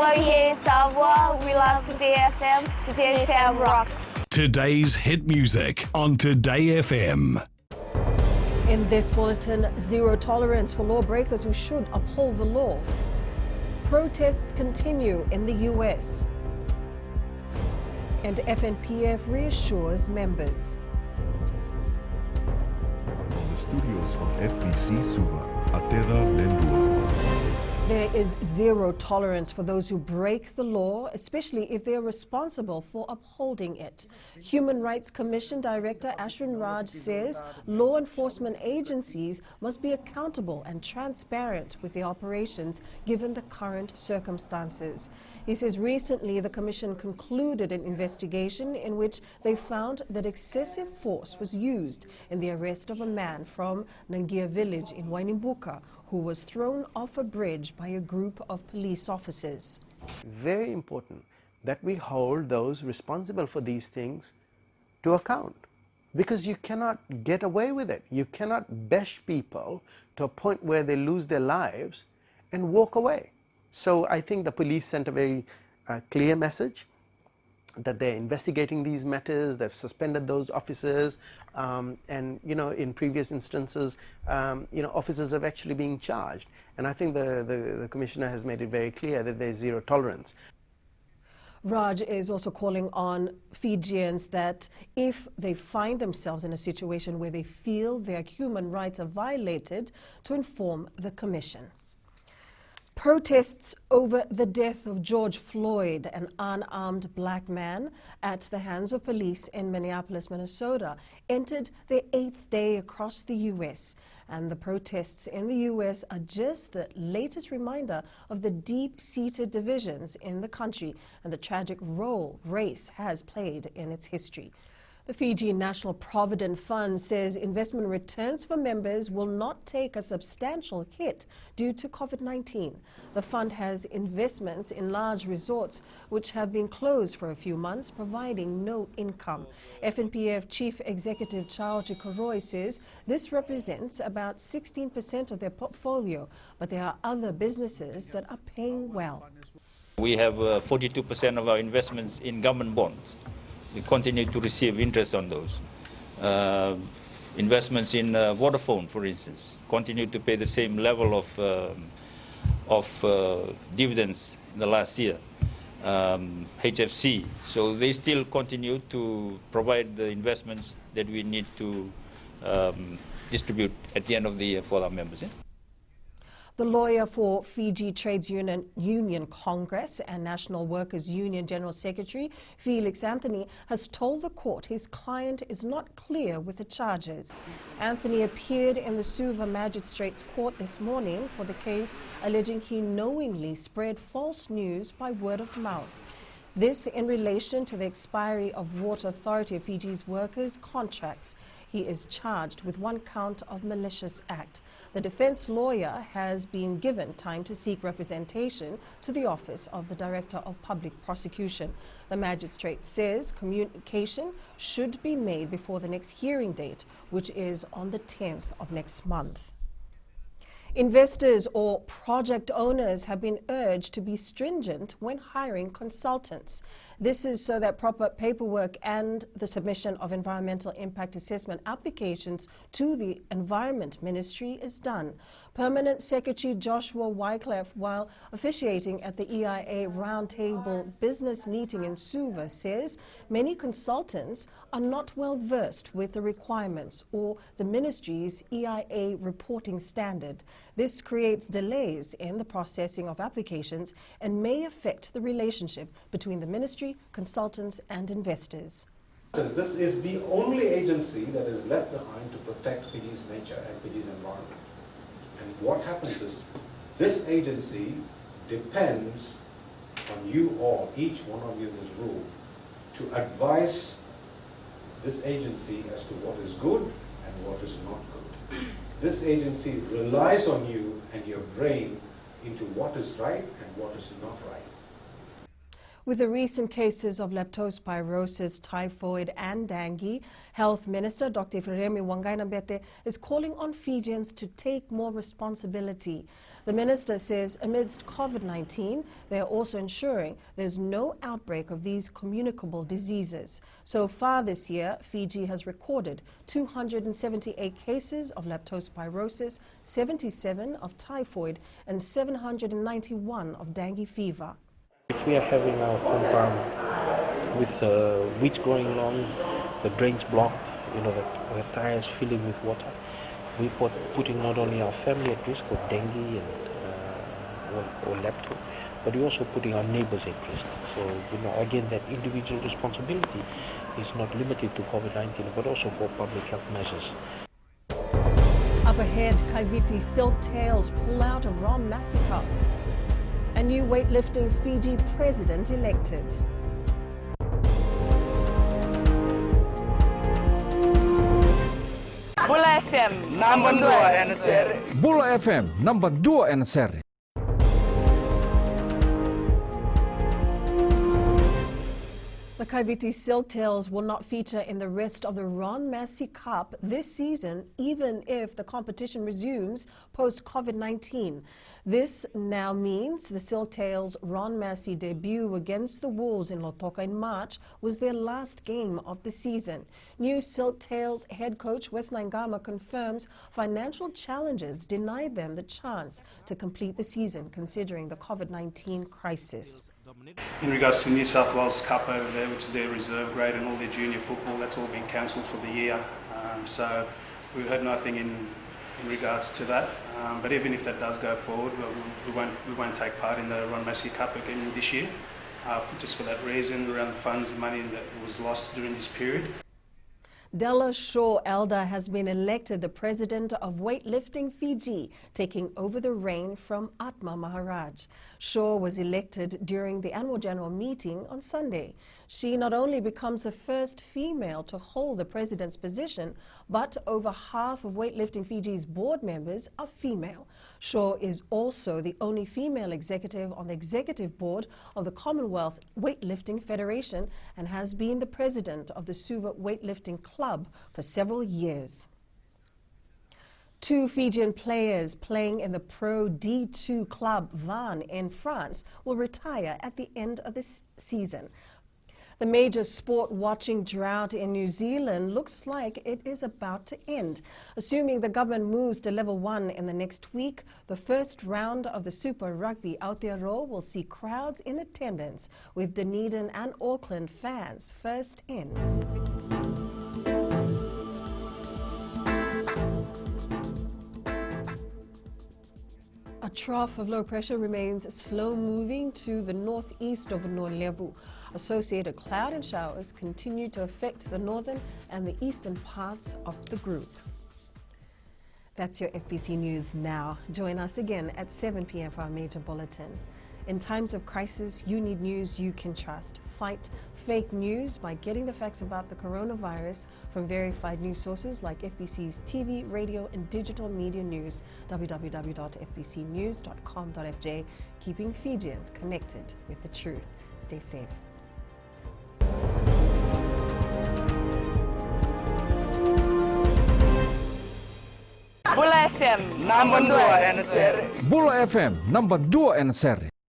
Soye Savoir, we love Today FM. Today FM rocks. Today's hit music on Today FM. In this bulletin, zero tolerance for lawbreakers who should uphold the law. Protests continue in the US. And FNPF reassures members. From the studios of FBC Suva, Ateda Lendua. There is zero tolerance for those who break the law, especially if they are responsible for upholding it. Human Rights Commission Director Ashwin Raj says law enforcement agencies must be accountable and transparent with their operations given the current circumstances. He says recently the Commission concluded an investigation in which they found that excessive force was used in the arrest of a man from Nangia village in Wainimbuka who was thrown off a bridge by a group of police officers. Very important that we hold those responsible for these things to account, because you cannot get away with it. You cannot bash people to a point where they lose their lives and walk away. So I think the police sent a very clear message that they're investigating these matters. They've suspended those officers, and in previous instances officers have actually been charged, and I think the Commissioner has made it very clear that there's zero tolerance. Raj is also calling on Fijians that if they find themselves in a situation where they feel their human rights are violated, to inform the Commission. Protests over the death of George Floyd, an unarmed black man, at the hands of police in Minneapolis, Minnesota, entered their 8th day across the U.S. And the protests in the U.S. are just the latest reminder of the deep-seated divisions in the country and the tragic role race has played in its history. The Fiji National Provident Fund says investment returns for members will not take a substantial hit due to COVID-19. The fund has investments in large resorts which have been closed for a few months, providing no income. FNPF Chief Executive Chao Chikoroi says this represents about 16% of their portfolio, but there are other businesses that are paying well. We have 42% of our investments in government bonds. We continue to receive interest on those. Investments in Vodafone, for instance, continue to pay the same level of dividends in the last year. HFC, so they still continue to provide the investments that we need to distribute at the end of the year for our members. The lawyer for Fiji Trades Union Congress and National Workers Union General Secretary Felix Anthony has told the court his client is not clear with the charges. Anthony appeared in the Suva Magistrates Court this morning for the case alleging he knowingly spread false news by word of mouth. This in relation to the expiry of Water Authority of Fiji's workers' contracts. He is charged with 1 count of malicious act. The defense lawyer has been given time to seek representation to the Office of the Director of Public Prosecution. The magistrate says communication should be made before the next hearing date, which is on the 10th of next month. Investors or project owners have been urged to be stringent when hiring consultants. This is so that proper paperwork and the submission of environmental impact assessment applications to the Environment Ministry is done. Permanent Secretary Joshua Wycliffe, while officiating at the EIA Roundtable Business Meeting in Suva, says many consultants are not well versed with the requirements or the Ministry's EIA reporting standard. This creates delays in the processing of applications and may affect the relationship between the Ministry, consultants and investors. This is the only agency that is left behind to protect Fiji's nature and Fiji's environment. And what happens is this agency depends on you all, each one of you in this room, to advise this agency as to what is good and what is not good. This agency relies on you and your brain into what is right and what is not right. With the recent cases of leptospirosis, typhoid and dengue, Health Minister Dr. Ifiremi Wangaina-Mbete is calling on Fijians to take more responsibility. The The minister says amidst COVID-19, they are also ensuring there's no outbreak of these communicable diseases. So far this year, Fiji has recorded 278 cases of leptospirosis, 77 of typhoid, and 791 of dengue fever. If we are having our compound with weeds growing along, the drains blocked, the tires filling with water, we putting not only our family at risk of dengue and or lepto, but we're also putting our neighbors at risk. So, again, that individual responsibility is not limited to COVID-19, but also for public health measures. Up ahead, Kaiviti Silktails pull out of Ron massacre. A new weightlifting Fiji president elected. Bula FM, number 2 NSR. Bula FM, number 2 NSR. The Kaiviti Silktails will not feature in the rest of the Ron Massey Cup this season, even if the competition resumes post-COVID-19. This now means the Silktails' Ron Massey debut against the Wolves in Lautoka in March was their last game of the season. New Silktails head coach Wes Naingama confirms financial challenges denied them the chance to complete the season, considering the COVID-19 crisis. In regards to New South Wales Cup over there, which is their reserve grade, and all their junior football, that's all been cancelled for the year. So we've had nothing in regards to that. But even if that does go forward, we won't take part in the Ron Massey Cup again this year, just for that reason, around the funds, money that was lost during this period. Della Shaw Elder has been elected the president of Weightlifting Fiji, taking over the reign from Atma Maharaj. Shaw was elected during the annual general meeting on Sunday. She not only becomes the first female to hold the president's position, but over half of Weightlifting Fiji's board members are female. Shaw is also the only female executive on the executive board of the Commonwealth Weightlifting Federation and has been the president of the Suva Weightlifting Club for several years. 2 Fijian players playing in the Pro D2 club Vannes in France will retire at the end of this season. The major sport watching drought in New Zealand looks like it is about to end. Assuming the government moves to level 1 in the next week, the first round of the Super Rugby Aotearoa will see crowds in attendance, with Dunedin and Auckland fans first in. A trough of low pressure remains slow moving to the northeast of Noliavu. Associated cloud and showers continue to affect the northern and the eastern parts of the group. That's your FBC News now. Join us again at 7 p.m. for our major bulletin. In times of crisis, you need news you can trust. Fight fake news by getting the facts about the coronavirus from verified news sources like FBC's TV, radio, and digital media news, www.fbcnews.com.fj, keeping Fijians connected with the truth. Stay safe. Bula FM, number 2 NSR. Bula FM, number 2 NSR.